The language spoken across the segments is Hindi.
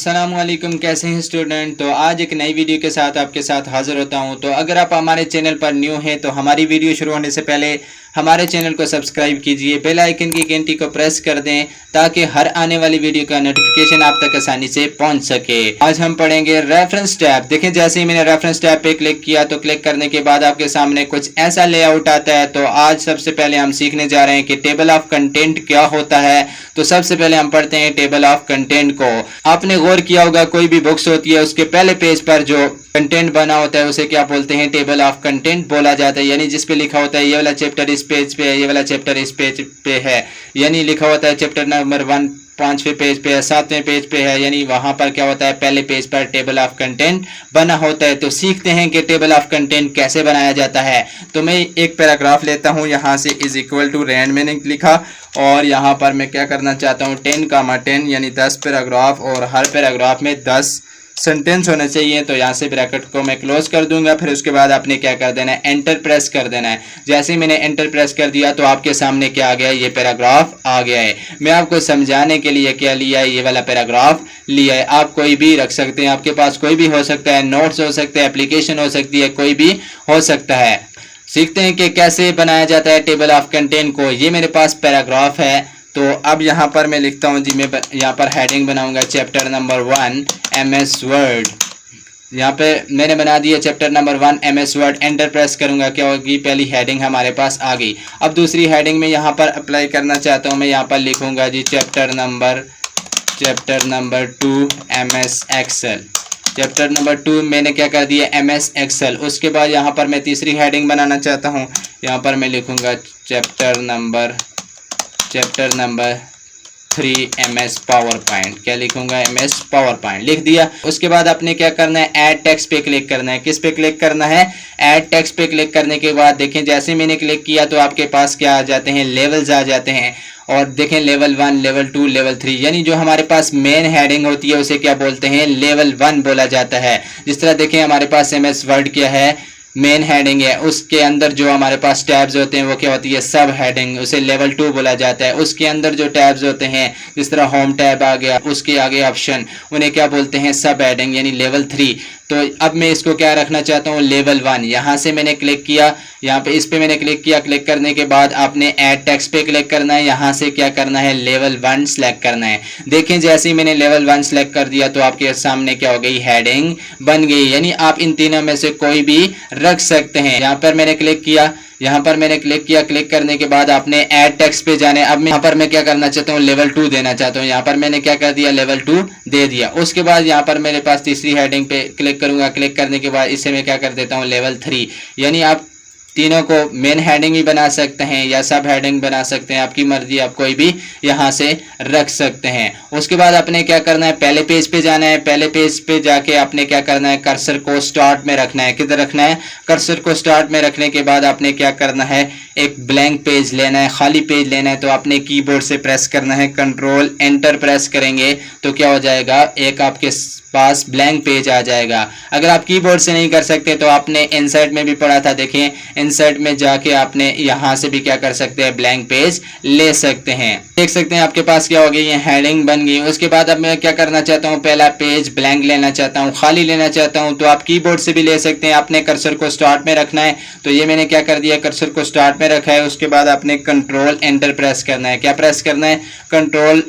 अस्सलामुअलैकुम, कैसे हैं स्टूडेंट। तो आज एक नई वीडियो के साथ आपके साथ हाजिर होता हूं। तो अगर आप हमारे चैनल पर न्यू हैं तो हमारी वीडियो शुरू होने से पहले हमारे चैनल को सब्सक्राइब कीजिए, बेल आइकन की घंटी को प्रेस कर दें ताकि हर आने वाली वीडियो का नोटिफिकेशन आप तक आसानी से पहुंच सके। आज हम पढ़ेंगे रेफरेंस टैब। देखें, जैसे ही मैंने रेफरेंस टैब पे क्लिक किया तो क्लिक करने के बाद आपके सामने कुछ ऐसा लेआउट आता है। तो आज सबसे पहले हम सीखने जा रहे हैं कि टेबल ऑफ कंटेंट क्या होता है। तो सबसे पहले हम पढ़ते हैं टेबल ऑफ कंटेंट को। आपने गौर किया होगा, कोई भी बुक्स होती है उसके पहले पेज पर जो कंटेंट बना होता है उसे क्या बोलते हैं, टेबल ऑफ कंटेंट बोला जाता है। यानी जिस पे लिखा होता है ये वाला चैप्टर इस पेज पे है, ये वाला चैप्टर इस पेज पे है। यानी लिखा होता है चैप्टर नंबर 1 5वें पेज पे है, 7वें पेज पे है, यानी वहां पर क्या होता है, पहले पेज पर टेबल ऑफ कंटेंट बना होता है। तो सीखते हैं कि टेबल ऑफ कंटेंट कैसे बनाया जाता है। तो मैं एक पैराग्राफ लेता हूं, यहाँ से इज इक्वल टू रैंड मैंने लिखा और यहाँ पर मैं क्या करना चाहता हूँ 10, यानी 10 पैराग्राफ और हर पैराग्राफ में 10 सेंटेंस होना चाहिए। तो यहाँ से ब्रैकेट को मैं क्लोज कर दूंगा। फिर उसके बाद आपने क्या कर देना है, एंटर प्रेस कर देना है। जैसे ही मैंने एंटर प्रेस कर दिया तो आपके सामने क्या आ गया है, ये पैराग्राफ आ गया है। मैं आपको समझाने के लिए क्या लिया है, ये वाला पैराग्राफ लिया है। आप कोई भी रख सकते हैं, आपके पास कोई भी हो सकता है, नोट्स हो सकते हैं, एप्लीकेशन हो सकती है, कोई भी हो सकता है। सीखते हैं कि कैसे बनाया जाता है टेबल ऑफ कंटेंट को। ये मेरे पास पैराग्राफ है। तो अब यहाँ पर मैं लिखता हूँ जी, मैं यहाँ पर हेडिंग बनाऊंगा चैप्टर नंबर 1 MS वर्ड। यहाँ पे मैंने बना दिया chapter number 1 MS word. Enter press करूंगा, क्या होगी, पहली हेडिंग हमारे पास आ गई। अब दूसरी हेडिंग में यहाँ पर अप्लाई करना चाहता हूँ। मैं यहाँ पर लिखूंगा जी chapter number 2 MS Excel. Chapter number 2 मैंने क्या कर दिया, MS एक्सेल। उसके बाद यहाँ पर मैं तीसरी हेडिंग बनाना चाहता हूँ। यहाँ पर मैं लिखूंगा chapter number 3 MS power point. क्या लिखूंगा, MS पावर पॉइंट लिख दिया। उसके बाद आपने क्या करना है, ऐड टेक्स्ट पे क्लिक करना है। किस पे क्लिक करना है, ऐड टेक्स्ट पे क्लिक करने के बाद देखें, जैसे मैंने क्लिक किया तो आपके पास क्या आ जाते हैं, लेवल्स आ जाते हैं। और देखें लेवल 1, लेवल 2, लेवल 3, यानी जो हमारे पास मेन हेडिंग होती है उसे क्या बोलते हैं, लेवल 1 बोला जाता है। जिस तरह देखें हमारे पास MS वर्ड क्या है, मेन हेडिंग है। उसके अंदर जो हमारे पास टैब्स होते हैं वो क्या होती है, सब हेडिंग, उसे लेवल 2 बोला जाता है। उसके अंदर जो टैब्स होते हैं, जिस तरह होम टैब आ गया, उसके आगे ऑप्शन, उन्हें क्या बोलते हैं, सब हेडिंग, यानी लेवल 3। तो अब मैं इसको क्या रखना चाहता हूँ, लेवल 1। यहाँ से मैंने क्लिक किया, यहाँ पे इस पे मैंने क्लिक किया। क्लिक करने के बाद आपने ऐड टेक्स्ट पे क्लिक करना है। यहाँ से क्या करना है, लेवल 1 सेलेक्ट करना है। देखें जैसे ही मैंने लेवल 1 सेलेक्ट कर दिया तो आपके सामने क्या हो गई, हेडिंग बन गई। यानी आप इन तीनों में से कोई भी रख सकते हैं। यहाँ पर मैंने क्लिक किया, क्लिक करने के बाद आपने ऐड टेक्स्ट पे जाने। अब यहाँ पर मैं क्या करना चाहता हूँ, लेवल 2 देना चाहता हूँ। यहाँ पर मैंने क्या कर दिया, लेवल 2 दे दिया। उसके बाद यहाँ पर मेरे पास तीसरी हेडिंग पे क्लिक करूंगा। क्लिक करने के बाद इसे मैं क्या कर देता हूँ, लेवल 3। यानी आप तीनों को मेन हेडिंग भी बना सकते हैं या सब हेडिंग बना सकते हैं, आपकी मर्जी, आप कोई भी यहाँ से रख सकते हैं। उसके बाद आपने क्या करना है, पहले पेज पे जाना है। पहले पेज पे जाके आपने क्या करना है, कर्सर को स्टार्ट में रखना है। किधर रखना है, कर्सर को स्टार्ट में रखने के बाद आपने क्या करना है, एक ब्लैंक पेज लेना है, खाली पेज लेना है। तो आपने कीबोर्ड से प्रेस करना है, कंट्रोल एंटर प्रेस करेंगे तो क्या हो जाएगा, एक आपके पास ब्लैंक पेज आ जाएगा। अगर आप कीबोर्ड से नहीं कर सकते तो आपने इंसर्ट में भी पढ़ा था, देखें इंसर्ट में जाके आपने यहाँ से भी क्या कर सकते हैं, ब्लैंक पेज ले सकते हैं। देख सकते हैं आपके पास क्या हो गई, ये हेडिंग बन गई। उसके बाद अब मैं क्या करना चाहता हूँ, पहला पेज ब्लैंक लेना चाहता हूँ, खाली लेना चाहता हूँ। तो आप कीबोर्ड से भी ले सकते हैं। आपने कर्सर को स्टार्ट में रखना है। तो ये मैंने क्या कर दिया, कर्सर को स्टार्ट में रखा है। उसके बाद आपने कंट्रोल एंटर प्रेस करना है। क्या प्रेस करना है, कंट्रोल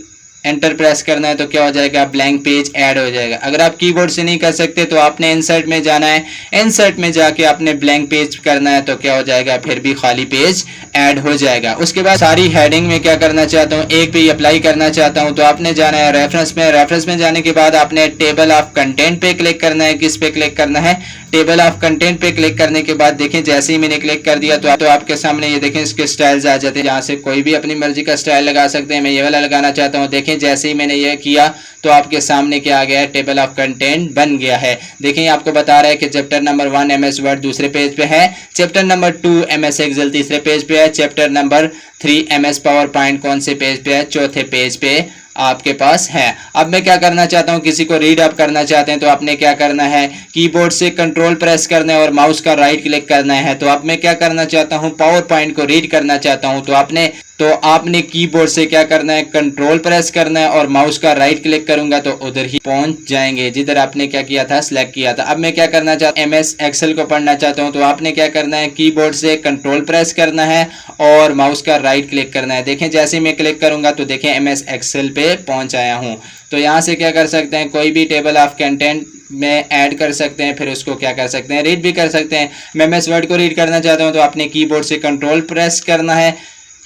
एंटर प्रेस करना है। तो क्या हो जाएगा, ब्लैंक पेज ऐड हो जाएगा। अगर आप कीबोर्ड से नहीं कर सकते तो आपने इंसर्ट में जाना है। इंसर्ट में जाके आपने ब्लैंक पेज करना है तो क्या हो जाएगा, फिर भी खाली पेज ऐड हो जाएगा। उसके बाद सारी हेडिंग में क्या करना चाहता हूँ, एक पे अप्लाई करना चाहता हूँ। तो आपने जाना है रेफरेंस में। रेफरेंस में जाने के बाद आपने टेबल ऑफ कंटेंट पे क्लिक करना है। किस पे क्लिक करना है, टेबल ऑफ कंटेंट पे क्लिक करने के बाद देखें जैसे ही मैंने क्लिक कर दिया तो आपके सामने ये देखें इसके स्टाइल्स आ जाते हैं। यहाँ से कोई भी अपनी मर्जी का स्टाइल लगा सकते हैं। मैं ये वाला लगाना चाहता हूँ। देखें जैसे ही मैंने ये किया तो आपके सामने क्या आ गया है, टेबल ऑफ कंटेंट बन गया है। देखें आपको बता रहा है कि चैप्टर नंबर 1 MS वर्ड दूसरे पेज पे है, चैप्टर नंबर 2 MS एक्सेल तीसरे पेज पे है, chapter number 3 MS power point कौन से पेज पे है, चौथे पेज पे आपके पास है। अब मैं क्या करना चाहता हूं, किसी को रीड अप करना चाहते हैं तो आपने क्या करना है, कीबोर्ड से कंट्रोल प्रेस करना है और माउस का राइट क्लिक करना है। तो अब मैं क्या करना चाहता हूं, पावर पॉइंट को रीड करना चाहता हूं तो आपने तो आपने कीबोर्ड से क्या करना है, कंट्रोल प्रेस करना है और माउस का राइट क्लिक करूंगा तो उधर ही पहुंच जाएंगे जिधर आपने क्या किया था, सिलेक्ट किया था। अब मैं क्या करना चाहता हूँ, MS एक्सेल को पढ़ना चाहता हूँ, तो आपने क्या करना है, कीबोर्ड से कंट्रोल प्रेस करना है और माउस का राइट क्लिक करना है। देखें जैसे मैं क्लिक करूंगा तो देखें MS एक्सेल पे पहुंच आया हूँ। तो यहाँ से क्या कर सकते हैं, कोई भी टेबल ऑफ कंटेंट में ऐड कर सकते हैं, फिर उसको क्या कर सकते हैं, रीड भी कर सकते हैं। मैं MS वर्ड को रीड करना चाहता हूँ तो आपने कीबोर्ड से कंट्रोल प्रेस करना है,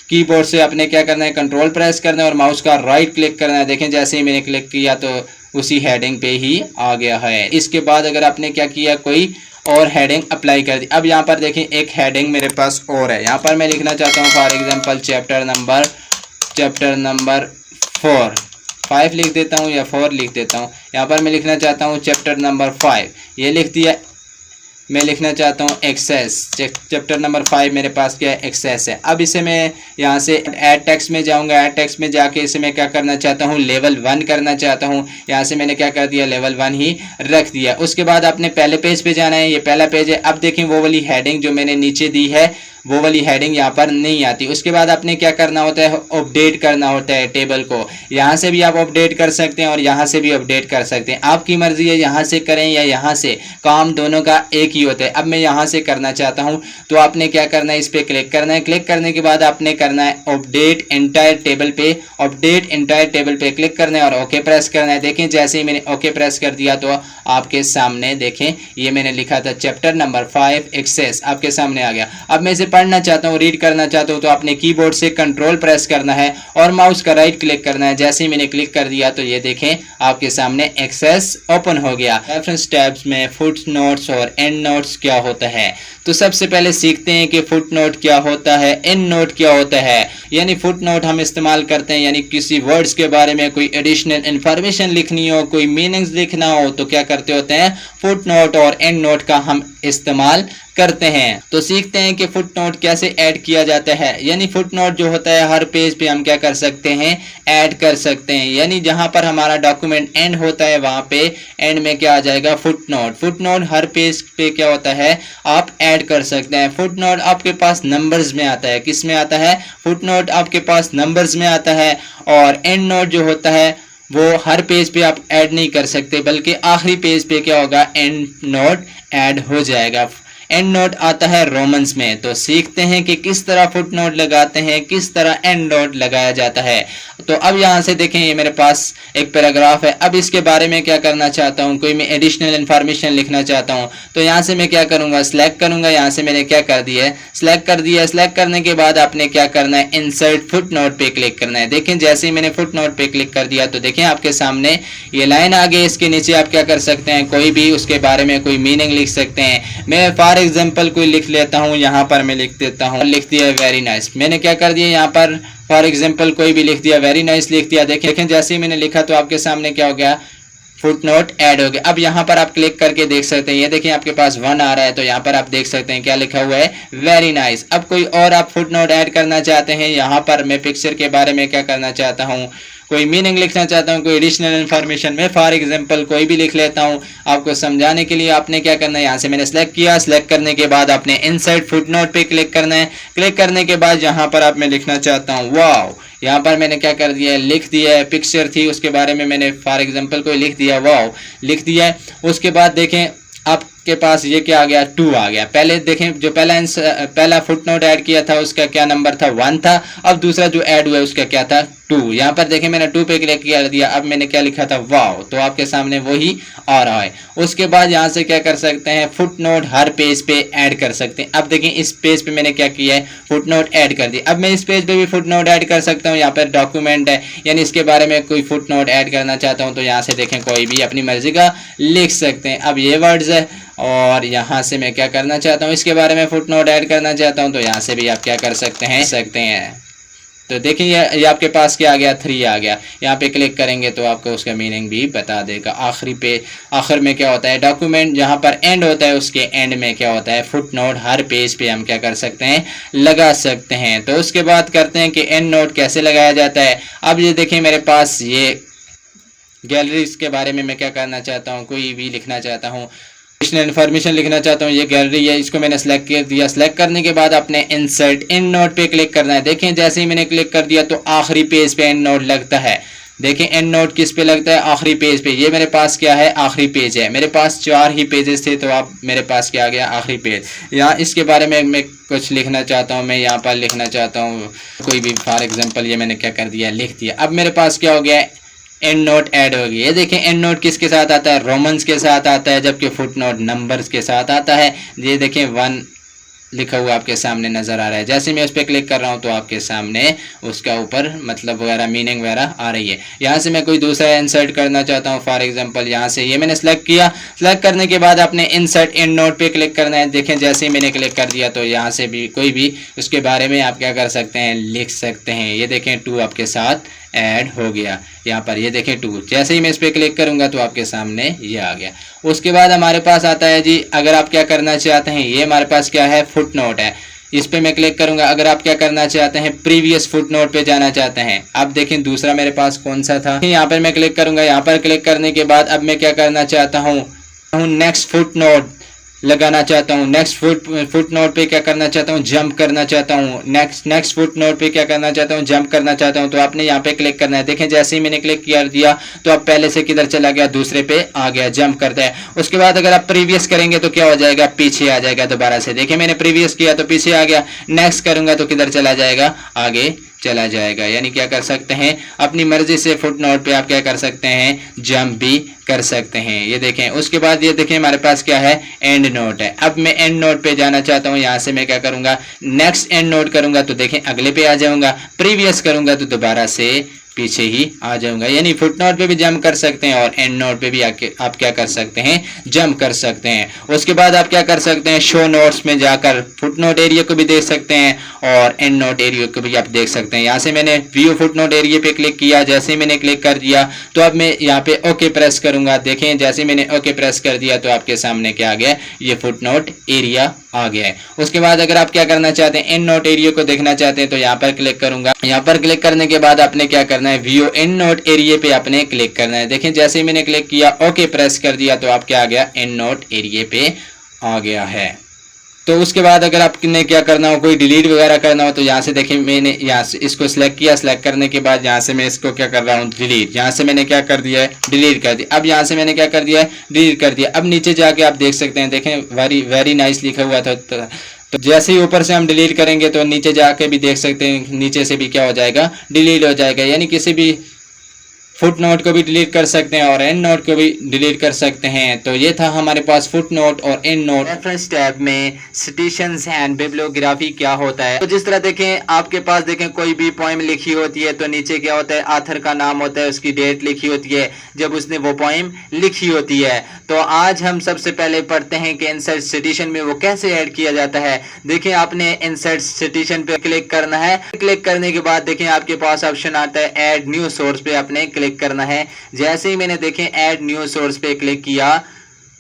कीबोर्ड से आपने क्या करना है, कंट्रोल प्रेस करना है और माउस का राइट क्लिक करना है। देखें जैसे ही मैंने क्लिक किया तो उसी हेडिंग पे ही आ गया है। इसके बाद अगर आपने क्या किया, कोई और हेडिंग अप्लाई कर दी। अब यहाँ पर देखें एक हेडिंग मेरे पास और है, यहाँ पर मैं लिखना चाहता हूँ फॉर एग्जांपल चैप्टर नंबर 5 लिख देता हूँ या 4 लिख देता हूँ। यहाँ पर मैं लिखना चाहता हूँ चैप्टर नंबर 5, ये लिख दिया। मैं लिखना चाहता हूँ एक्सेस, चैप्टर नंबर 5 मेरे पास क्या है, एक्सेस है। अब इसे मैं यहाँ से ऐड टेक्स्ट में जाऊँगा, ऐड टेक्स्ट में जाके इसे मैं क्या करना चाहता हूँ, लेवल 1 करना चाहता हूँ। यहाँ से मैंने क्या कर दिया, लेवल 1 ही रख दिया। उसके बाद आपने पहले पेज पे जाना है, ये पहला पेज है। अब देखें वो वाली हेडिंग जो मैंने नीचे दी है वो वाली हेडिंग यहाँ पर नहीं आती। उसके बाद आपने क्या करना होता है, अपडेट करना होता है टेबल को। यहाँ से भी आप अपडेट कर सकते हैं और यहाँ से भी अपडेट कर सकते हैं, आपकी मर्जी है यहाँ से करें या यहाँ से, काम दोनों का एक ही होता है। अब मैं यहाँ से करना चाहता हूँ तो आपने क्या करना है, इस पर क्लिक करना है। क्लिक करने के बाद आपने करना है अपडेट एंटायर टेबल पे, अपडेट एंटायर टेबल पे क्लिक करना है और ओके प्रेस करना है। देखें जैसे ही मैंने ओके प्रेस कर दिया तो आपके सामने देखें ये मैंने लिखा था चैप्टर नंबर 5 एक्सेस, आपके सामने आ गया। अब मैं इसे पढ़ना चाहता हूँ, रीड करना चाहता हूँ तो आपने कीबोर्ड से कंट्रोल प्रेस करना है और माउस का राइट क्लिक करना है। जैसे ही मैंने क्लिक कर दिया तो ये देखें आपके सामने एक्सेस ओपन हो गया। रेफरेंस टैब्स में फुट नोट्स और एंड नोट्स क्या होता है, तो सबसे पहले सीखते हैं कि फुट नोट क्या होता है, एंड नोट क्या होता है। यानी फुट नोट हम इस्तेमाल करते हैं, यानी किसी वर्ड्स के बारे में कोई एडिशनल इंफॉर्मेशन लिखनी हो, कोई मीनिंग्स लिखना हो तो क्या करते होते हैं, फुट नोट और एंड नोट का हम इस्तेमाल करते हैं। तो सीखते हैं कि फुट नोट कैसे ऐड किया जाता है। यानी फुट नोट जो होता है हर पेज पे हम क्या कर सकते हैं, ऐड कर सकते हैं। यानी जहां पर हमारा डॉक्यूमेंट एंड होता है वहां पे एंड में क्या आ जाएगा, फुट नोट। फुट नोट हर पेज पे क्या होता है, आप ऐड कर सकते हैं। फुट नोट आपके पास नंबर्स में आता है, किस में आता है, फुट नोट आपके पास नंबर्स में आता है। और एंड नोट जो होता है वो हर पेज पे आप ऐड नहीं कर सकते, बल्कि आखिरी पेज पे क्या होगा, एंड नोट ऐड हो जाएगा। एंड नोट आता है रोमन्स में। तो सीखते हैं कि किस तरह फुट नोट लगाते हैं, किस तरह एंड नोट लगाया जाता है। तो अब यहाँ से देखें ये मेरे पास एक पैराग्राफ है। अब इसके बारे में क्या करना चाहता हूँ, कोई मैं एडिशनल इन्फॉर्मेशन लिखना चाहता हूँ तो यहाँ से मैं क्या करूँगा, सिलेक्ट करूँगा। यहाँ से मैंने क्या कर दिया है, सिलेक्ट कर दिया। सिलेक्ट करने के बाद आपने क्या करना है, इंसर्ट फुट नोट पे क्लिक करना है। देखें जैसे ही मैंने फुट नोट पे क्लिक कर दिया तो देखें आपके सामने ये लाइन आ गई। इसके नीचे आप क्या कर सकते हैं, कोई भी उसके बारे में कोई मीनिंग लिख सकते हैं। मैं फॉर एग्जाम्पल कोई लिख लेता हूँ, यहाँ पर मैं लिख देता हूँ, लिख दिया वेरी नाइस। मैंने क्या कर दिया, यहाँ पर फॉर एग्जाम्पल कोई भी लिख दिया, वेरी नाइस लिख दिया। देखें जैसे ही मैंने लिखा तो आपके सामने क्या हो गया, फुट नोट ऐड हो गया। अब यहाँ पर आप क्लिक करके देख सकते हैं, ये देखिए आपके पास 1 आ रहा है तो यहाँ पर आप देख सकते हैं क्या लिखा हुआ है, वेरी नाइस। अब कोई और आप फुट नोट ऐड करना चाहते हैं, यहाँ पर मैं पिक्चर के बारे में क्या करना चाहता हूँ, कोई मीनिंग लिखना चाहता हूँ, कोई एडिशनल इन्फॉर्मेशन में फॉर एग्जांपल कोई भी लिख लेता हूँ आपको समझाने के लिए। आपने क्या करना है, यहाँ से मैंने सेलेक्ट किया। सेलेक्ट करने के बाद आपने इनसाइड फुटनोट पे क्लिक करना है। क्लिक करने के बाद यहाँ पर आप मैं लिखना चाहता हूँ वाव, यहाँ पर मैंने क्या कर दिया है, लिख दिया है। पिक्चर थी उसके बारे में मैंने फॉर एग्जांपल कोई लिख दिया, वाव लिख दिया है। उसके बाद देखें आपके पास ये क्या आ गया, 2 आ गया। पहले देखें जो पहला फुटनोट ऐड किया था उसका क्या नंबर था, 1 था। अब दूसरा जो ऐड हुआ है उसका क्या था, 2। यहाँ पर देखें मैंने 2 पे क्लिक कर दिया। अब मैंने क्या लिखा था, वाव, तो आपके सामने वही आ रहा है। उसके बाद यहाँ से क्या कर सकते हैं, फुटनोट हर पेज पे ऐड कर सकते हैं। अब देखें इस पेज पे मैंने क्या किया है, फुटनोट ऐड कर दिया। अब मैं इस पेज पे भी फुटनोट ऐड कर सकता हूँ। यहाँ पर डॉक्यूमेंट है यानी इसके बारे में कोई फुटनोट ऐड करना चाहता हूँ तो यहाँ से देखें कोई भी अपनी मर्जी का लिख सकते हैं। अब ये वर्ड्स है और यहाँ से मैं क्या करना चाहता हूँ, इसके बारे में फुटनोट ऐड करना चाहता हूँ तो यहाँ से भी आप क्या कर सकते हैं। तो देखिए ये आपके पास क्या आ गया, 3 आ गया। यहाँ पे क्लिक करेंगे तो आपको उसका मीनिंग भी बता देगा। आखिर में क्या होता है, डॉक्यूमेंट जहाँ पर एंड होता है उसके एंड में क्या होता है, फुटनोट हर पेज पे हम क्या कर सकते हैं, लगा सकते हैं। तो उसके बाद करते हैं कि एंड नोट कैसे लगाया जाता है। अब ये देखिए मेरे पास ये गैलरीज के बारे में मैं क्या करना चाहता हूँ, कोई भी लिखना चाहता हूँ एडिशनल इन्फॉर्मेशन लिखना चाहता हूँ, ये गैलरी है, इसको मैंने सेलेक्ट कर दिया। सेलेक्ट करने के बाद अपने इंसर्ट एंड नोट पे क्लिक करना है। देखें जैसे ही मैंने क्लिक कर दिया तो आखिरी पेज पे एंड नोट लगता है। देखें एंड नोट किस पे लगता है, आखिरी पेज पे। ये मेरे पास क्या है, आखिरी पेज है। मेरे पास 4 ही पेजेस थे, तो आप मेरे पास क्या आ गया, आखिरी पेज। यहाँ इसके बारे में मैं कुछ लिखना चाहता हूँ, मैं यहाँ पर लिखना चाहता हूँ कोई भी, फॉर एग्जांपल ये मैंने क्या कर दिया, लिख दिया। अब मेरे पास क्या हो गया, एंड नोट ऐड हो गया। ये देखें एंड नोट किसके साथ आता है, रोमन्स के साथ आता है, जबकि फुट नोट नंबर्स के साथ आता है। ये देखें 1 लिखा हुआ आपके सामने नज़र आ रहा है। जैसे मैं उस पर क्लिक कर रहा हूँ तो आपके सामने उसका ऊपर मतलब वगैरह मीनिंग वगैरह आ रही है। यहाँ से मैं कोई दूसरा इंसर्ट करना चाहता हूँ, फॉर एग्जांपल यहाँ से ये मैंने सेलेक्ट किया। सेलेक्ट करने के बाद आपने इंसर्ट एंड नोट पे क्लिक करना है। देखें जैसे ही मैंने क्लिक कर दिया तो यहाँ से भी कोई भी उसके बारे में आप क्या कर सकते हैं, लिख सकते हैं। ये देखें 2 आपके साथ ऐड हो गया यहाँ पर, ये देखें 2। जैसे ही मैं इस पर क्लिक करूँगा तो आपके सामने ये आ गया। उसके बाद हमारे पास आता है जी, अगर आप क्या करना चाहते हैं, ये हमारे पास क्या है, फुट नोट है। इस पे मैं क्लिक करूंगा। अगर आप क्या करना चाहते हैं, प्रीवियस फुट नोट पे जाना चाहते हैं। अब देखें दूसरा मेरे पास कौन सा था, यहाँ पर मैं क्लिक करूंगा। यहाँ पर क्लिक करने के बाद अब मैं क्या करना चाहता हूँ, नेक्स्ट फुट नोट लगाना चाहता हूँ। नेक्स्ट फुट नोट पे क्या करना चाहता हूँ, जंप करना चाहता हूँ। नेक्स्ट फुट नोट पे क्या करना चाहता हूँ, जंप करना चाहता हूँ। तो आपने यहाँ पे क्लिक करना है। देखें जैसे ही मैंने क्लिक कर दिया तो आप पहले से किधर चला गया, दूसरे पे आ गया, जंप करता है। उसके बाद अगर आप प्रीवियस करेंगे तो क्या हो जाएगा, पीछे आ जाएगा दोबारा से। देखिए मैंने प्रीवियस किया तो पीछे आ गया, नेक्स्ट करूंगा तो किधर चला जाएगा, आगे चला जाएगा। यानी क्या कर सकते हैं, अपनी मर्जी से फुट नोट पे आप क्या कर सकते हैं, जंप भी कर सकते हैं। ये देखें। उसके बाद ये देखें हमारे पास क्या है, एंड नोट है। अब मैं एंड नोट पे जाना चाहता हूँ। यहाँ से मैं क्या करूंगा, नेक्स्ट एंड नोट करूंगा तो देखें अगले पे आ जाऊंगा। प्रीवियस करूंगा तो दोबारा से पीछे ही आ जाऊंगा। यानी फुट नोट पे भी जंप कर सकते हैं और एंड नोट पे भी आप क्या कर सकते हैं, जंप कर सकते हैं। उसके बाद आप क्या कर सकते हैं, शो नोट्स में जाकर फुट नोट एरिया को भी देख सकते हैं और एंड नोट एरिया को भी आप देख सकते हैं। यहाँ से मैंने व्यू फुट नोट एरिया पे क्लिक किया। जैसे ही मैंने क्लिक कर दिया तो अब मैं यहाँ पे ओके प्रेस करूंगा। देखें जैसे मैंने ओके प्रेस कर दिया तो आपके सामने क्या आ गया, ये फुट नोट एरिया आ गया है। उसके बाद अगर आप क्या करना चाहते हैं, एंड नोट एरिया को देखना चाहते हैं तो यहाँ पर क्लिक करूंगा। यहाँ पर क्लिक करने के बाद आपने क्या करना है, व्यू एंड नोट एरिया पे आपने क्लिक करना है। देखें जैसे ही मैंने क्लिक किया, ओके प्रेस कर दिया तो आप क्या आ गया, एंड नोट एरिया पे आ गया है। तो उसके बाद अगर आपने क्या करना हो, कोई डिलीट वगैरह करना हो तो यहाँ से देखिए मैंने यहाँ से इसको सिलेक्ट किया। सिलेक्ट करने के बाद यहाँ से मैं इसको क्या कर रहा हूँ, डिलीट। यहाँ से मैंने क्या कर दिया है, डिलीट कर दिया। अब यहाँ से मैंने क्या कर दिया है, डिलीट कर दिया। अब नीचे जाके आप देख सकते हैं, देखें वेरी नाइस लिखा हुआ था। तो जैसे ही ऊपर से हम डिलीट करेंगे तो नीचे जाके भी देख सकते हैं, नीचे से भी क्या हो जाएगा, डिलीट हो जाएगा। यानी किसी भी फुट नोट को भी डिलीट कर सकते हैं और एंड नोट को भी डिलीट कर सकते हैं। तो ये था हमारे पास फुट नोट और एंड नोट। रेफरेंस टैब में सिटेशंस एंड बिब्लियोग्राफी क्या होता है, तो जिस तरह देखें आपके पास देखें कोई भी पोएम लिखी होती है तो नीचे क्या होता है, ऑथर का नाम होता है, उसकी डेट लिखी होती है जब उसने वो पोएम लिखी होती है। तो आज हम सबसे पहले पढ़ते हैं कि इंसर्ट सिटेशन में वो कैसे ऐड किया जाता है। देखिए आपने इंसर्ट सिटेशन पे क्लिक करना है। क्लिक करने के बाद देखें आपके पास ऑप्शन आता है ऐड न्यू सोर्स पे आपने क्लिक करना है। जैसे ही मैंने देखें ऐड न्यू सोर्स पे क्लिक किया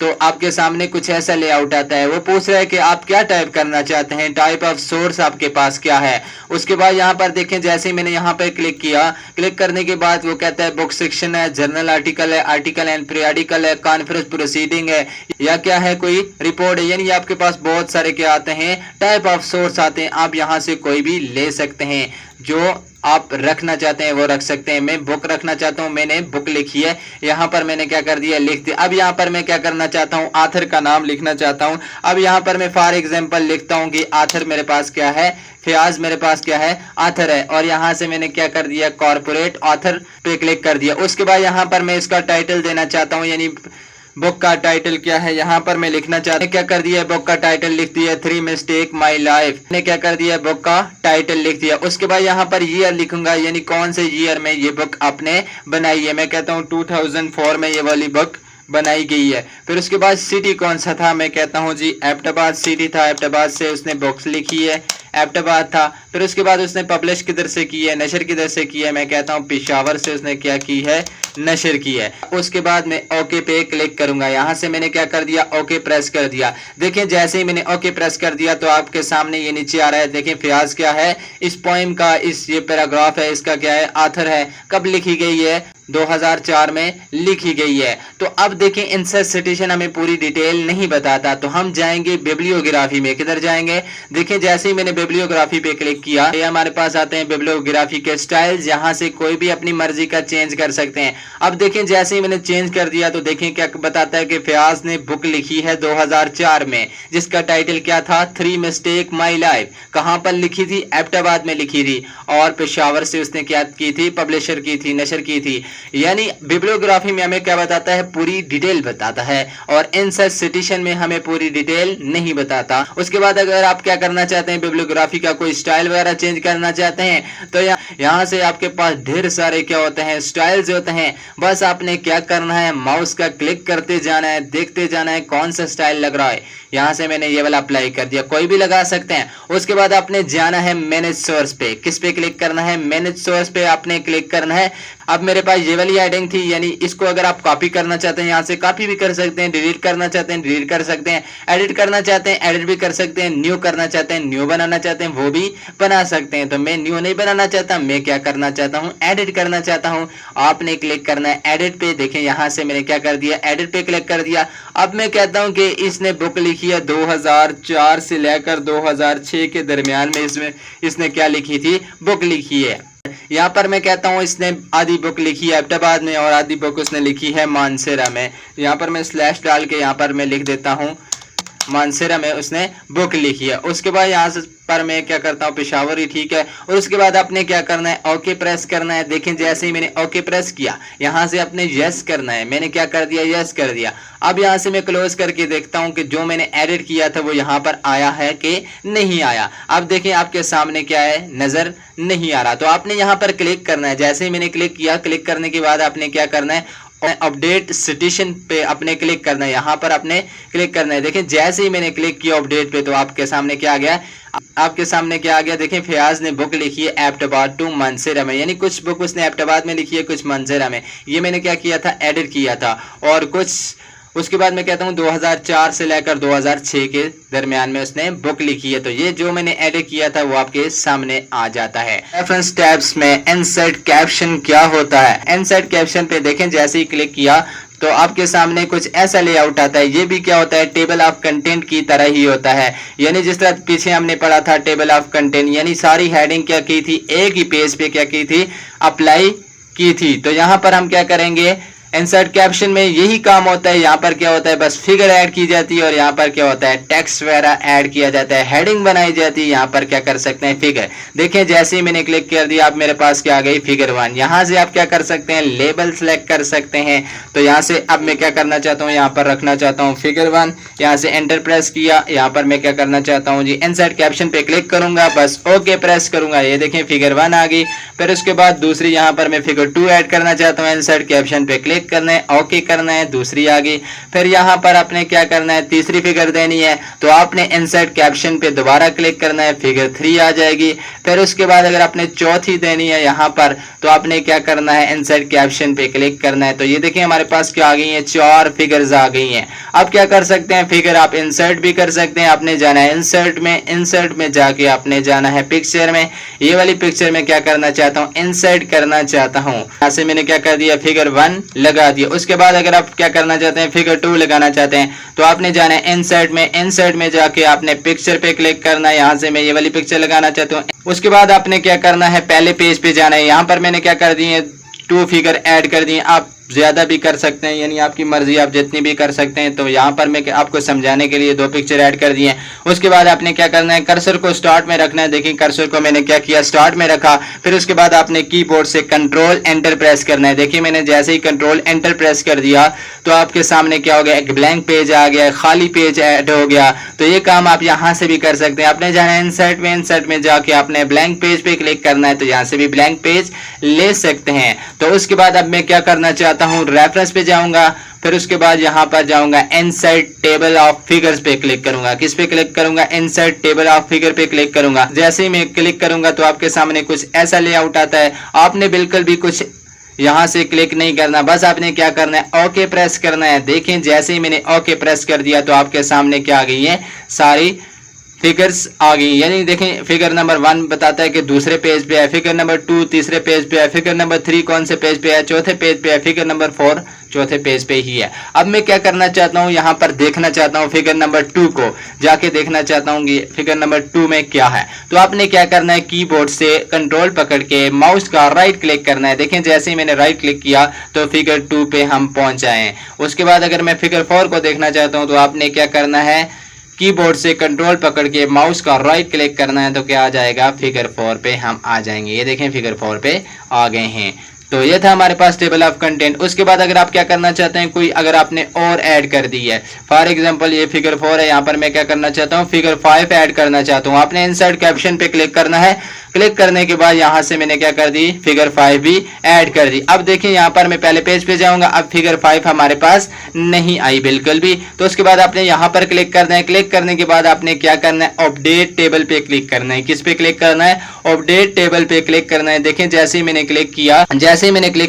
तो आपके सामने कुछ ऐसा लेआउट आता है। वो पूछ रहा है कि आप क्या टाइप करना चाहते हैं, टाइप ऑफ सोर्स आपके पास क्या है। उसके बाद यहाँ पर देखें जैसे ही मैंने यहाँ पर क्लिक किया, क्लिक करने के बाद वो कहता है बुक सेक्शन है, जर्नल आर्टिकल है, आर्टिकल एंड पीरियडिकल है, कॉन्फ्रेंस प्रोसीडिंग है या क्या है, कोई रिपोर्ट है। यानी आपके पास बहुत सारे क्या आते हैं, टाइप ऑफ सोर्स आते हैं। आप यहाँ से कोई भी ले सकते हैं, जो आप रखना चाहते हैं वो रख सकते हैं। मैं बुक रखना चाहता हूं, मैंने बुक लिखी है, यहाँ पर मैंने क्या कर दिया, लिख दिया। अब यहाँ पर मैं क्या करना चाहता हूँ, ऑथर का नाम लिखना चाहता हूँ। अब यहाँ पर मैं फॉर एग्जांपल लिखता हूँ कि ऑथर मेरे पास क्या है, फयाज मेरे पास क्या है, ऑथर है। और यहाँ से मैंने क्या कर दिया, कॉर्पोरेट ऑथर पे क्लिक कर दिया। उसके बाद यहाँ पर मैं इसका टाइटल देना चाहता हूँ, यानी बुक का टाइटल क्या है, यहाँ पर मैं लिखना चाहता हूँ। क्या कर दिया, बुक का टाइटल लिख दिया, 3 मिस्टेक माई लाइफ। मैंने क्या कर दिया, बुक का टाइटल लिख दिया। उसके बाद यहाँ पर ईयर लिखूंगा, यानी कौन से ईयर में ये बुक आपने बनाई है। मैं कहता हूँ 2004 में ये वाली बुक बनाई गई है। फिर उसके बाद सिटी कौन सा था, मैं कहता हूँ जी एबटाबाद सिटी था, एबटाबाद से उसने बुक्स लिखी है, एबटाबाद था। फिर उसके बाद उसने पब्लिश किधर से की है, नशर किधर से की है, मैं कहता हूँ पेशावर से उसने क्या की है, नशर की है। उसके बाद मैं ओके पे क्लिक करूंगा। यहाँ से मैंने क्या कर दिया, ओके प्रेस कर दिया। देखें जैसे ही मैंने ओके प्रेस कर दिया तो आपके सामने ये नीचे आ रहा है। देखें फयाज क्या है, इस पोएम का, इस ये पैराग्राफ है, इसका क्या है, ऑथर है, कब लिखी गई है, 2004 में लिखी गई है। तो अब देखें इंसर्ट सिटेशन हमें पूरी डिटेल नहीं बताता, तो हम जाएंगे बिब्लियोग्राफी में। किधर जाएंगे? देखें जैसे ही मैंने बिब्लियोग्राफी पे क्लिक किया, ये हमारे पास आते हैं बिब्लियोग्राफी के स्टाइल्स। यहाँ से कोई भी अपनी मर्जी का चेंज कर सकते हैं। अब देखें जैसे ही मैंने चेंज कर दिया तो देखें क्या बताता है कि फयाज ने बुक लिखी है 2004 में, जिसका टाइटल क्या था? 3 मिस्टेक माई लाइफ। कहाँ पर लिखी थी? एबटाबाद में लिखी थी, और पेशावर से उसने क्या की थी? पब्लिशर की थी, नशर की थी। यानी बिब्लियोग्राफी में हमें क्या बताता है? पूरी डिटेल बताता है, और इंसर्ट सिटेशन में हमें पूरी डिटेल नहीं बताता। उसके बाद अगर आप क्या करना चाहते हैं, बिब्लियोग्राफी का कोई स्टाइल वगैरह चेंज करना चाहते हैं, तो यहाँ से आपके पास ढेर सारे क्या होते हैं? स्टाइल्स होते हैं। बस आपने क्या करना है? माउस का क्लिक करते जाना है, देखते जाना है कौन सा स्टाइल लग रहा है। यहाँ से मैंने ये वाला अप्लाई कर दिया, कोई भी लगा सकते हैं। उसके बाद आपने जाना है मैनेज सोर्स पे। किस पे क्लिक करना है? मैनेज सोर्स पे आपने क्लिक करना है। अब मेरे पास ये वाली हेडिंग थी, यानी इसको अगर आप कॉपी करना चाहते हैं यहाँ से कॉपी भी कर सकते हैं, डिलीट करना चाहते हैं डिलीट कर सकते हैं, एडिट करना चाहते हैं एडिट भी कर सकते हैं, न्यू करना चाहते हैं न्यू बनाना चाहते हैं वो भी बना सकते हैं। तो मैं न्यू नहीं बनाना चाहता, मैं क्या करना चाहता हूँ? एडिट करना चाहता हूँ। आपने क्लिक करना है एडिट पे। देखें यहाँ से मैंने क्या कर दिया? एडिट पे क्लिक कर दिया। अब मैं कहता हूँ कि इसने बुक लिखी है 2004 से लेकर 2006 के दरमियान में, इसने क्या लिखी थी? बुक लिखी है। यहाँ पर मैं कहता हूँ इसने आधी बुक लिखी है एबटाबाद में, और आधी बुक उसने लिखी है मानसेरा में। यहाँ पर मैं स्लैश डाल के यहाँ पर मैं लिख देता हूँ मानसेरा में उसने बुक लिखी है। उसके बाद यहाँ पर मैं क्या करता हूँ? पेशावर ही ठीक है। और उसके बाद आपने क्या करना है? ओके प्रेस करना है। देखें जैसे ही मैंने ओके प्रेस किया, यहाँ से अपने यस करना है। मैंने क्या कर दिया? यस कर दिया। अब यहाँ से मैं क्लोज करके देखता हूँ कि जो मैंने एडिट किया था वो यहाँ पर आया है कि नहीं आया। अब देखें आपके सामने क्या है? नजर नहीं आ रहा। तो आपने यहाँ पर क्लिक करना है। जैसे ही मैंने क्लिक किया, क्लिक करने के बाद आपने क्या करना है? अपडेट सिटेशन पे अपने क्लिक करना है। यहाँ पर आपने क्लिक करना है। देखें जैसे ही मैंने क्लिक किया अपडेट पे, तो आपके सामने क्या आ गया? आपके सामने क्या आ गया? देखें फयाज ने बुक लिखी है एबटाबाद टू मानसेरा में, यानी कुछ बुक उसने एबटाबाद में लिखी है, कुछ मानसेरा में। ये मैंने क्या किया था? एडिट किया था। और कुछ उसके बाद मैं कहता हूँ 2004 से लेकर 2006 के दरमियान में उसने बुक लिखी है। तो ये जो मैंने एडिट किया था वो आपके सामने आ जाता है। रेफरेंस टैब्स में इंसर्ट कैप्शन क्या होता है? इंसर्ट कैप्शन पे देखें जैसे ही क्लिक किया तो आपके सामने कुछ ऐसा लेआउट आता है। ये भी क्या होता है? टेबल ऑफ कंटेंट की तरह ही होता है। यानी जिस तरह पीछे हमने पढ़ा था टेबल ऑफ कंटेंट, यानी सारी हेडिंग क्या की थी? एक ही पेज पे क्या की थी? अप्लाई की थी। तो यहाँ पर हम क्या करेंगे? इंसर्ट कैप्शन में यही काम होता है। यहाँ पर क्या होता है? बस फिगर ऐड की जाती है, और यहाँ पर क्या होता है? टेक्स्ट वगैरह ऐड किया जाता है, हेडिंग बनाई जाती है। यहाँ पर क्या कर सकते हैं? फिगर। देखें जैसे ही मैंने क्लिक कर दिया, आप मेरे पास क्या आ गई? फिगर 1। यहाँ से आप क्या कर सकते हैं? लेबल सेलेक्ट कर सकते हैं। तो यहाँ से अब मैं क्या करना चाहता हूँ? यहाँ पर रखना चाहता हूँ फिगर 1। यहाँ से एंटर प्रेस किया। यहाँ पर मैं क्या करना चाहता हूँ जी? इंसर्ट कैप्शन पे क्लिक करूंगा, बस ओके प्रेस करूंगा। ये देखें फिगर 1 आ गई। फिर उसके बाद दूसरी यहाँ पर मैं फिगर 2 ऐड करना चाहता हूँ। इंसर्ट कैप्शन पे क्लिक करना है, ओके करना है, दूसरी आ गई। फिर यहाँ पर आपने क्या करना है? तीसरी फिगर देनी है, तो आपने इंसर्ट कैप्शन पे दोबारा क्लिक करना है, फिगर 3 आ जाएगी। फिर उसके बाद अगर आपने चौथी देनी है यहाँ पर, तो आपने क्या करना है? इंसर्ट कैप्शन पे क्लिक करना है। तो ये देखिए हमारे पास क्या आ गई है? 4 फिगर्स आ गई हैं। अब क्या कर सकते हैं? फिगर आप इंसर्ट भी कर सकते हैं। आपने जाना है इंसर्ट में, इंसर्ट में जाके आपने जाना है पिक्चर में। ये वाली पिक्चर में क्या करना चाहता हूँ? इंसर्ट करना चाहता हूँ। यहाँ से मैंने क्या कर दिया? फिगर 1 लगा दिया। उसके बाद अगर आप क्या करना चाहते हैं? फिगर 2 लगाना चाहते हैं, तो आपने जाना है इंसर्ट में, इंसर्ट में जाके आपने पिक्चर पे क्लिक करना है। यहाँ से मैं ये वाली पिक्चर लगाना चाहता हूँ। उसके बाद आपने क्या करना है? पहले पेज पे जाना है। यहाँ पर मैंने क्या कर दिए? 2 फिगर ऐड कर दिए। आप ज्यादा भी कर सकते हैं, यानी आपकी मर्जी, आप जितनी भी कर सकते हैं। तो यहाँ पर मैं आपको समझाने के लिए 2 पिक्चर ऐड कर दिए। उसके बाद आपने क्या करना है? कर्सर को स्टार्ट में रखना है। देखिए कर्सर को मैंने क्या किया? स्टार्ट में रखा। फिर उसके बाद आपने कीबोर्ड से कंट्रोल एंटर प्रेस करना है। देखिए मैंने जैसे ही कंट्रोल एंटर प्रेस कर दिया तो आपके सामने क्या हो गया? एक ब्लैंक पेज आ गया, खाली पेज ऐड हो गया। तो ये काम आप यहाँ से भी कर सकते हैं। आपने जाना है इंसर्ट में, इंसर्ट में जाके आपने ब्लैंक पेज पे क्लिक करना है, तो यहाँ से भी ब्लैंक पेज ले सकते हैं। तो उसके बाद अब मैं क्या करना चाहता हूँ? रेफरेंस पे जाऊंगा। फिर उसके बाद यहाँ पर जाऊंगा इंसर्ट टेबल ऑफ फिगर्स पे क्लिक करूंगा। किस पे क्लिक करूंगा? इंसर्ट टेबल ऑफ फिगर पे क्लिक करूंगा। जैसे ही मैं क्लिक करूंगा तो आपके सामने कुछ ऐसा लेआउट आता है। आपने बिल्कुल भी कुछ यहाँ से क्लिक नहीं करना, बस आपने क्या करना है? ओके प्रेस करना है। देखें जैसे ही मैंने ओके प्रेस कर दिया तो आपके सामने क्या आ गई है? सारी फिगर्स आ गई, यानी देखें फिगर नंबर 1 बताता है कि दूसरे पेज पे है, फिगर नंबर 2 तीसरे पेज पे है, फिगर नंबर 3 कौन से पेज पे है, चौथे पेज पे है, फिगर नंबर 4 चौथे पेज पे ही है। अब मैं क्या करना चाहता हूँ, यहाँ पर देखना चाहता हूँ फिगर नंबर 2 को जाके देखना चाहता हूँ कि फिगर नंबर 2 में क्या है। तो आपने क्या करना है, कीबोर्ड से कंट्रोल पकड़ के माउस का राइट क्लिक करना है। देखें जैसे ही मैंने राइट क्लिक किया तो फिगर 2 पे हम पहुंच आए। उसके बाद अगर मैं फिगर 4 को देखना चाहता हूँ तो आपने क्या करना है, कीबोर्ड से कंट्रोल पकड़ के माउस का राइट क्लिक करना है, तो क्या आ जाएगा, फिगर 4 पे हम आ जाएंगे। ये देखें फिगर 4 पे आ गए हैं। तो ये था हमारे पास टेबल ऑफ कंटेंट। उसके बाद अगर आप क्या करना चाहते हैं, कोई अगर आपने और ऐड कर दी है, फॉर एग्जांपल ये फिगर 4 है, यहाँ पर मैं क्या करना चाहता हूँ, फिगर 5 ऐड करना चाहता हूँ। आपने इंसर्ट कैप्शन पे क्लिक करना है। क्लिक करने के बाद यहाँ से मैंने क्या कर दी, फिगर 5 भी ऐड कर दी। अब देखिए यहाँ पर मैं पहले पेज पे जाऊंगा, अब फिगर 5 हमारे पास नहीं आई बिल्कुल भी। तो उसके बाद आपने यहाँ पर क्लिक करना है। क्लिक करने के बाद आपने क्या करना है, अपडेट टेबल पे क्लिक करना है। किस पे क्लिक करना है, अपडेट टेबल पे क्लिक करना है। देखें जैसे ही मैंने क्लिक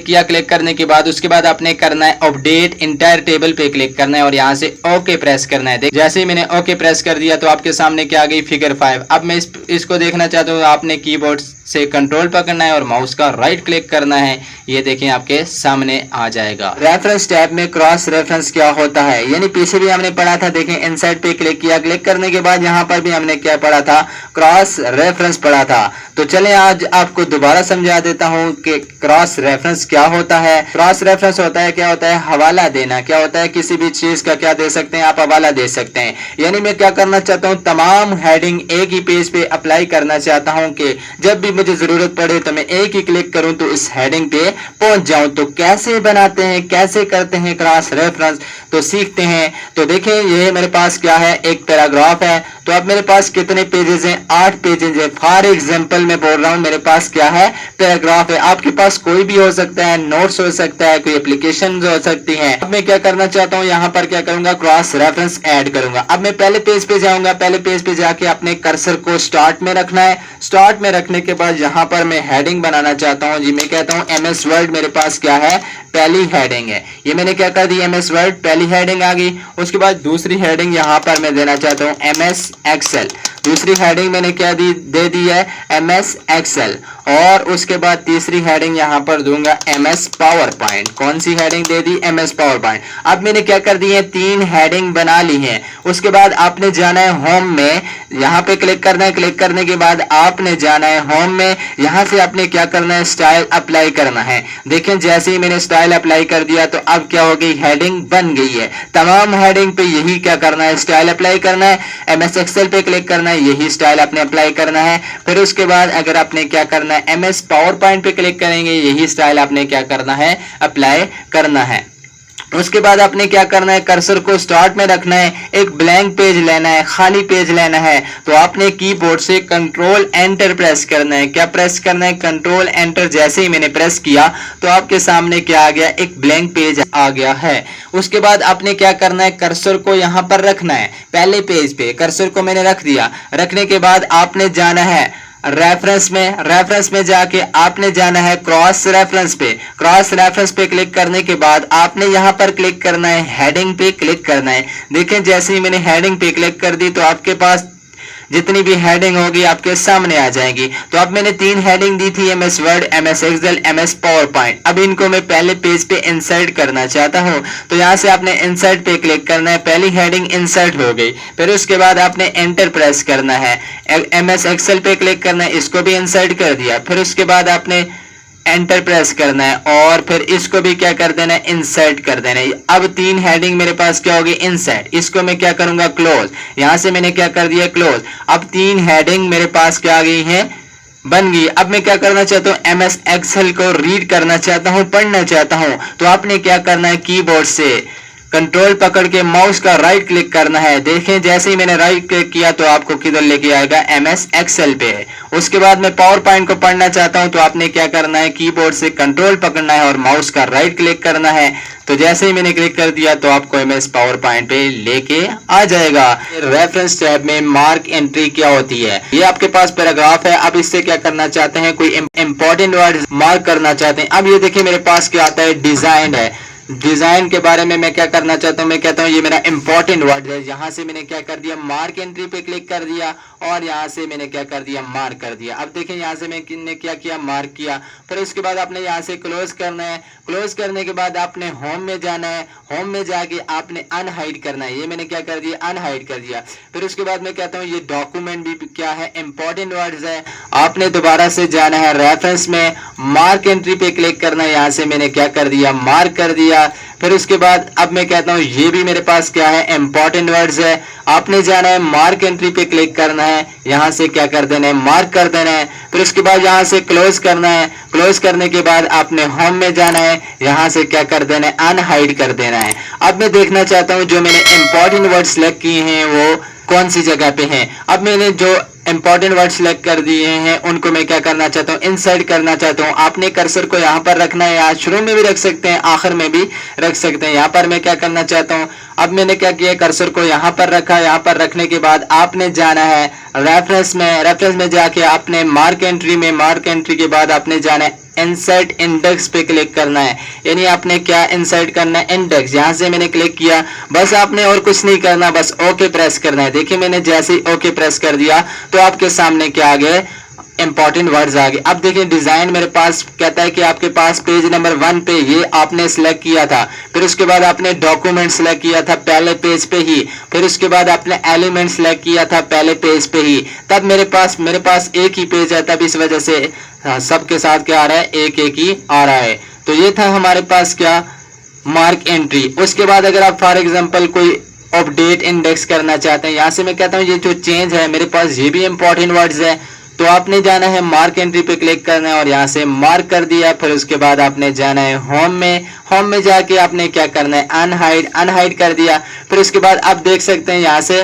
किया, क्लिक करने के बाद उसके बाद आपने करना है अपडेट इंटायर टेबल पे क्लिक करना है और यहाँ से ओके प्रेस करना है। जैसे ही मैंने ओके प्रेस कर दिया तो आपके सामने क्या आ गई, फिगर 5। अब मैं इसको देखना चाहता हूँ, आपने कीबोर्ड से कंट्रोल पकड़ना है और माउस का राइट क्लिक करना है। ये देखें आपके सामने आ जाएगा। रेफरेंस टैब में क्रॉस रेफरेंस क्या होता है, यानी पीछे भी हमने पढ़ा था। देखें इनसाइड पे क्लिक किया, क्लिक करने के बाद यहाँ पर भी हमने क्या पढ़ा था, क्रॉस रेफरेंस पढ़ा था। तो चले आज आपको दोबारा समझा देता हूँ कि क्रॉस रेफरेंस क्या होता है। क्रॉस रेफरेंस होता है, क्या होता है, हवाला देना। क्या होता है, किसी भी चीज का क्या दे सकते हैं आप, हवाला दे सकते हैं। यानी मैं क्या करना चाहता हूँ, तमाम हेडिंग एक ही पेज पे अप्लाई करना चाहता हूँ कि जब भी मुझे जरूरत पड़े तो मैं एक ही क्लिक करूं तो इस हेडिंग पे पहुंच जाऊं। तो कैसे बनाते हैं, कैसे करते हैं क्रॉस रेफरेंस, तो सीखते हैं। तो देखें ये मेरे पास क्या है, एक पैराग्राफ है। तो अब मेरे पास कितने पेजेस हैं, 8 पेजेस हैं। फॉर एग्जांपल मैं बोल रहा हूं मेरे पास क्या है, पैराग्राफ है। आपके पास कोई भी हो सकता है, नोट्स हो सकता है, कोई एप्लीकेशन हो सकती है। अब मैं क्या करना चाहता हूं, यहां पर क्या करूंगा, क्रॉस रेफरेंस ऐड करूंगा। अब मैं पहले पेज पे जाऊंगा। पहले पेज पे जाके अपने कर्सर को स्टार्ट में रखना है। स्टार्ट में रखने के बाद यहां पर मैं हेडिंग बनाना चाहता हूं जी। मैं कहता हूं एमएस वर्ड मेरे पास क्या है, पहली हेडिंग है। ये मैंने क्या कर दी, एमएस वर्ड पहली हेडिंग आ गई। उसके बाद दूसरी हेडिंग यहां पर मैं देना चाहता हूं एमएस एक्सेल। दूसरी हेडिंग मैंने क्या दे दी है, एमएस एक्सेल। और उसके बाद तीसरी हेडिंग यहां पर दूंगा एमएस पावर पॉइंट। कौन सी हेडिंग दे दी, एमएस पावर पॉइंट। अब मैंने क्या कर दी है, 3 हेडिंग बना ली है। उसके बाद आपने जाना है होम में, यहां पे क्लिक करना है। क्लिक करने के बाद आपने जाना है होम में। यहां से आपने क्या करना है, स्टाइल अप्लाई करना है। देखें जैसे ही मैंने स्टाइल अप्लाई कर दिया तो अब क्या हो गई, हेडिंग बन गई है। तमाम हेडिंग पे यही क्या करना है, स्टाइल अप्लाई करना है। एमएस एक्सेल पे क्लिक करना है, यही स्टाइल आपने अप्लाई करना है। फिर उसके बाद अगर आपने क्या करना है, एमएस पावर पॉइंट पे क्लिक करेंगे, यही स्टाइल आपने क्या करना है, अप्लाई करना है। उसके बाद आपने क्या करना है, कर्सर को स्टार्ट में रखना है। एक ब्लैंक पेज लेना है, खाली पेज लेना है। तो आपने कीबोर्ड से कंट्रोल एंटर प्रेस करना है। क्या प्रेस करना है, कंट्रोल एंटर। जैसे ही मैंने प्रेस किया तो आपके सामने क्या आ गया, एक ब्लैंक पेज आ गया है। उसके बाद आपने क्या करना है, कर्सर को यहां पर रखना है। पहले पेज पे कर्सर को मैंने रख दिया। रखने के बाद आपने जाना है रेफरेंस में जाके आपने जाना है क्रॉस रेफरेंस पे। क्रॉस रेफरेंस पे क्लिक करने के बाद आपने यहां पर क्लिक करना है, हेडिंग पे क्लिक करना है। देखें जैसे ही मैंने हेडिंग पे क्लिक कर दी तो आपके पास जितनी भी हेडिंग होगी आपके सामने आ जाएगी। तो अब मैंने 3 हेडिंग दी थी, MS Word, MS Excel, MS PowerPoint. अब इनको मैं पहले पेज पे इंसर्ट करना चाहता हूं। तो यहां से आपने इंसर्ट पे क्लिक करना है। पहली हेडिंग इंसर्ट हो गई। फिर उसके बाद आपने एंटर प्रेस करना है। एमएस एक्सेल पे क्लिक करना है, इसको भी इंसर्ट कर दिया। फिर उसके बाद आपने एंटर प्रेस करना है और फिर इसको भी क्या कर देना है, इंसर्ट कर देना है। अब 3 हेडिंग मेरे पास क्या होगी, इंसर्ट। इसको मैं क्या करूंगा, क्लोज। यहां से मैंने क्या कर दिया, क्लोज। अब 3 हेडिंग मेरे पास क्या आ गई है, बन गई। अब मैं क्या करना चाहता हूं, एमएस एक्सेल को रीड करना चाहता हूं, पढ़ना चाहता हूं। तो आपने क्या करना है, कीबोर्ड से कंट्रोल पकड़ के माउस का राइट क्लिक करना है। देखें जैसे ही मैंने राइट क्लिक किया तो आपको किधर लेके आएगा, एमएस एक्सेल पे। उसके बाद मैं पावर पॉइंट को पढ़ना चाहता हूं तो आपने क्या करना है, कीबोर्ड से कंट्रोल पकड़ना है और माउस का राइट क्लिक करना है। तो जैसे ही मैंने क्लिक कर दिया तो आपको एमएस पावर पॉइंट पे लेके आ जाएगा। रेफरेंस टैब में मार्क एंट्री क्या होती है, ये आपके पास पैराग्राफ है। अब इससे क्या करना चाहते हैं, कोई इंपॉर्टेंट वर्ड मार्क करना चाहते हैं। अब ये देखिए मेरे पास क्या आता है, डिजाइन है। डिजाइन के बारे में मैं क्या करना चाहता हूँ, मैं कहता हूँ ये मेरा इंपॉर्टेंट वर्ड है। यहाँ से मैंने क्या कर दिया, मार्क एंट्री पे क्लिक कर दिया और यहाँ से मैंने क्या कर दिया, मार्क कर दिया। अब देखिए यहाँ से मैंने क्या किया, मार्क किया। फिर उसके बाद आपने यहाँ से क्लोज करना है। क्लोज करने के बाद आपने होम में जाना है। होम में जाके आपने अनहाइड करना है। ये मैंने क्या कर दिया, अनहाइड कर दिया। फिर उसके बाद मैं कहता हूँ ये डॉक्यूमेंट भी क्या है, इंपॉर्टेंट वर्ड्स है। आपने दोबारा से जाना है रेफरेंस में, मार्क एंट्री पे क्लिक करना है। यहाँ से मैंने क्या कर दिया, मार्क कर दिया। फिर उसके बाद अब मैं कहता हूँ ये भी मेरे पास क्या है, इंपॉर्टेंट वर्ड्स है। आपने जाना है, मार्क एंट्री पे क्लिक करना है। यहाँ से क्या कर देना है, मार्क कर देना है। फिर उसके बाद यहाँ से क्लोज करना है। क्लोज करने के बाद आपने होम में जाना है। यहाँ से क्या कर देना है, अनहाइड कर देना है। अब मैं देखना चाहता हूँ जो मैंने इंपॉर्टेंट वर्ड सिलेक्ट किए हैं वो कौन सी जगह पे हैं। अब मैंने जो इंपॉर्टेंट वर्ड सिलेक्ट कर दिए हैं उनको मैं क्या करना चाहता हूँ, इंसर्ट करना चाहता हूँ। आपने कर्सर को यहाँ पर रखना है, या शुरू में भी रख सकते हैं, आखिर में भी रख सकते हैं। यहाँ पर मैं क्या करना चाहता हूँ, अब मैंने क्या किया, कर्सर को यहाँ पर रखा। यहाँ पर रखने के बाद आपने जाना है रेफरेंस में। रेफरेंस में जाके आपने मार्क एंट्री में, मार्क एंट्री के बाद आपने जाना है इंसर्ट इंडेक्स पे क्लिक करना है। यानी आपने क्या इंसर्ट करना है, इंडेक्स। यहाँ से मैंने क्लिक किया, बस आपने और कुछ नहीं करना, बस ओके प्रेस करना है। देखिए मैंने जैसे ही ओके प्रेस कर दिया तो आपके सामने क्या आ गया, इंपॉर्टेंट वर्ड्स आ गए। अब देखिए डिजाइन मेरे पास कहता है कि आपके पास पेज नंबर 1 पे ये आपने सिलेक्ट किया था। फिर उसके बाद आपने डॉक्यूमेंट सिलेक्ट किया था पहले पेज पे ही। फिर उसके बाद आपने एलिमेंट सिलेक्ट किया था पहले पेज पे ही। तब मेरे पास एक ही पेज है, तब इस वजह से सबके साथ क्या आ रहा है, एक एक ही आ रहा है। तो ये था हमारे पास क्या, मार्क एंट्री। उसके बाद अगर आप फॉर एग्जाम्पल कोई अपडेट इंडेक्स करना चाहते हैं, यहाँ से मैं कहता हूँ ये जो चेंज है मेरे पास ये भी इंपॉर्टेंट वर्ड्स है। तो आपने जाना है मार्क एंट्री पे क्लिक करना है और यहाँ से मार्क कर दिया। फिर उसके बाद आपने जाना है होम में। होम में जाके आपने क्या करना है, अनहाइड कर दिया। फिर उसके बाद आप देख सकते हैं यहाँ से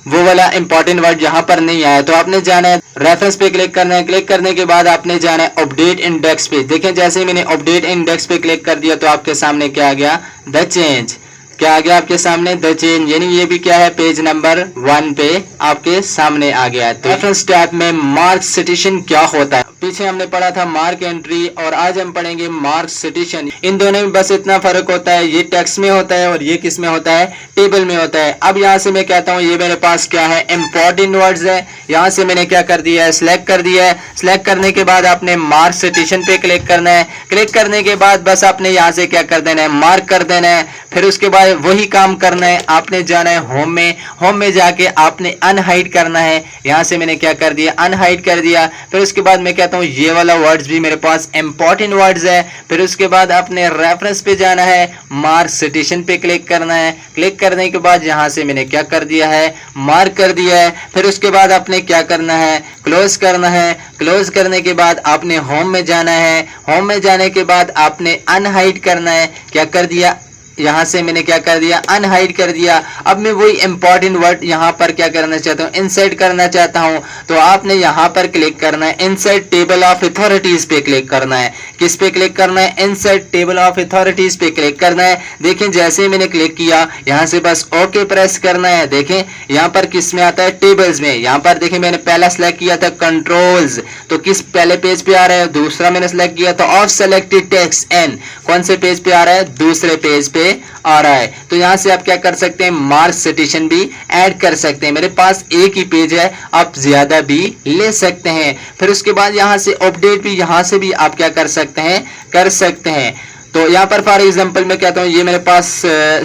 वो वाला इंपॉर्टेंट वर्ड यहाँ पर नहीं आया। तो आपने जाना है रेफरेंस पे क्लिक करना है। क्लिक करने के बाद आपने जाना है अपडेट इंडेक्स पे। देखें जैसे ही मैंने अपडेट इंडेक्स पे क्लिक कर दिया तो आपके सामने क्या आ गया, द चेंज। क्या आ गया आपके सामने, द चेंज। यानी ये भी क्या है, पेज नंबर 1 पे आपके सामने आ गया। तो रेफरेंस टैब में मार्क सिटेशन क्या होता है, पीछे हमने पढ़ा था मार्क एंट्री और आज हम पढ़ेंगे मार्क सिटेशन। इन दोनों में बस इतना फर्क होता है, ये टेक्स्ट में होता है और ये किस में होता है, टेबल में होता है। अब यहाँ से मैं कहता हूँ ये मेरे पास क्या है, इंपॉर्टेंट वर्ड्स है। यहाँ से मैंने क्या कर दिया है, सिलेक्ट कर दिया है। सिलेक्ट करने के बाद आपने मार्क सिटेशन पे क्लिक करना है। क्लिक करने के बाद बस आपने यहाँ से क्या कर देना है, मार्क कर देना है। फिर उसके बाद वही काम करना है, आपने जाना है होम में। होम में जाके आपने अनहाइड करना है। यहाँ से मैंने क्या कर दिया, अनहाइड कर दिया। फिर उसके बाद मैं कहता हूँ ये वाला वर्ड्स भी मेरे पास इंपॉर्टेंट वर्ड्स है। फिर उसके बाद आपने रेफरेंस पे जाना है, मार्क सिटेशन पे क्लिक करना है। क्लिक करने के बाद यहाँ से मैंने क्या कर दिया है, मार्क कर दिया है। फिर उसके बाद आपने क्या करना है, क्लोज करना है। क्लोज करने के बाद आपने होम में जाना है। होम में जाने के बाद आपने अनहाइड करना है। क्या कर दिया, यहाँ से मैंने क्या कर दिया, अनहाइड कर दिया। अब मैं वही इंपॉर्टेंट वर्ड यहाँ पर क्या करना चाहता हूँ, इंसर्ट करना चाहता हूँ। तो आपने यहाँ पर क्लिक करना है, इंसर्ट टेबल ऑफ अथॉरिटीज पे क्लिक करना है। किस पे क्लिक करना है, इंसर्ट टेबल ऑफ अथॉरिटीज पे क्लिक करना है। देखें जैसे ही मैंने क्लिक किया यहाँ से बस ओके प्रेस करना है। देखें यहाँ पर किस में आता है, टेबल्स में। यहाँ पर देखें मैंने पहला सिलेक्ट किया था कंट्रोल्स, तो किस पहले पेज पे आ रहा है। दूसरा मैंने सिलेक्ट किया था ऑफ सेलेक्टेड टेक्स्ट एन, कौन से पेज पे आ रहा है, दूसरे पेज पे आ रहा है। तो यहाँ से आप क्या कर सकते हैं, मार्क सिटेशन भी ऐड कर सकते हैं। मेरे पास एक ही पेज है, आप ज्यादा भी ले सकते हैं। फिर उसके बाद यहाँ से अपडेट भी यहाँ से भी आप क्या कर सकते हैं, कर सकते हैं। तो यहाँ पर फॉर एग्जांपल मैं कहता हूँ ये मेरे पास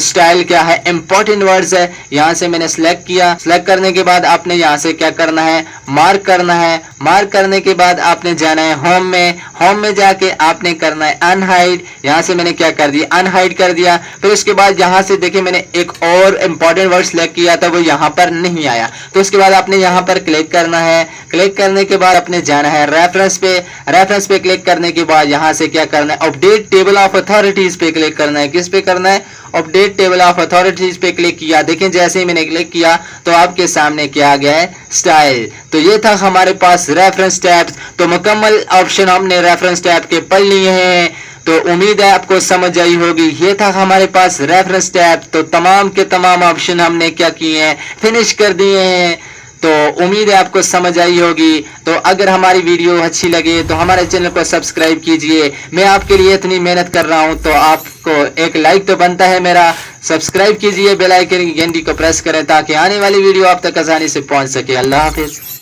स्टाइल क्या है, इंपॉर्टेंट वर्ड्स है। यहाँ से मैंने सिलेक्ट किया। सिलेक्ट करने के बाद आपने यहाँ से क्या करना है, मार्क करना है। मार्क करने के बाद आपने जाना है होम में। होम में जाके आपने करना है अनहाइड। यहाँ से मैंने क्या कर दिया, अनहाइड कर दिया। फिर उसके बाद यहाँ से देखिए मैंने एक और इंपॉर्टेंट वर्ड सिलेक्ट किया था, वो यहाँ पर नहीं आया। तो उसके बाद आपने यहाँ पर क्लिक करना है। क्लिक करने के बाद आपने जाना है रेफरेंस पे। रेफरेंस पे क्लिक करने के बाद यहाँ से क्या करना है, अपडेट टेबल ऑफ अथॉरिटीज पे क्लिक करना है। किस पे करना है, अपडेट टेबल ऑफ अथॉरिटीज पे क्लिक किया। देखें जैसे ही मैंने क्लिक किया तो आपके सामने क्या आ गया है, स्टाइल। तो ये था हमारे पास रेफरेंस टैब्स। तो मुकम्मल ऑप्शन हमने रेफरेंस टैब के पढ़ लिए हैं। तो उम्मीद है आपको समझ आई होगी। ये था हमारे पास रेफरेंस टैब। तो तमाम के तमाम ऑप्शन हमने क्या किए हैं, फिनिश कर दिए हैं। तो उम्मीद है आपको समझ आई होगी। तो अगर हमारी वीडियो अच्छी लगे तो हमारे चैनल को सब्सक्राइब कीजिए। मैं आपके लिए इतनी मेहनत कर रहा हूं तो आप को एक लाइक तो बनता है मेरा। सब्सक्राइब कीजिए, बेल आइकन की घंटी को प्रेस करें ताकि आने वाली वीडियो आप तक आसानी से पहुंच सके। अल्लाह हाफिज।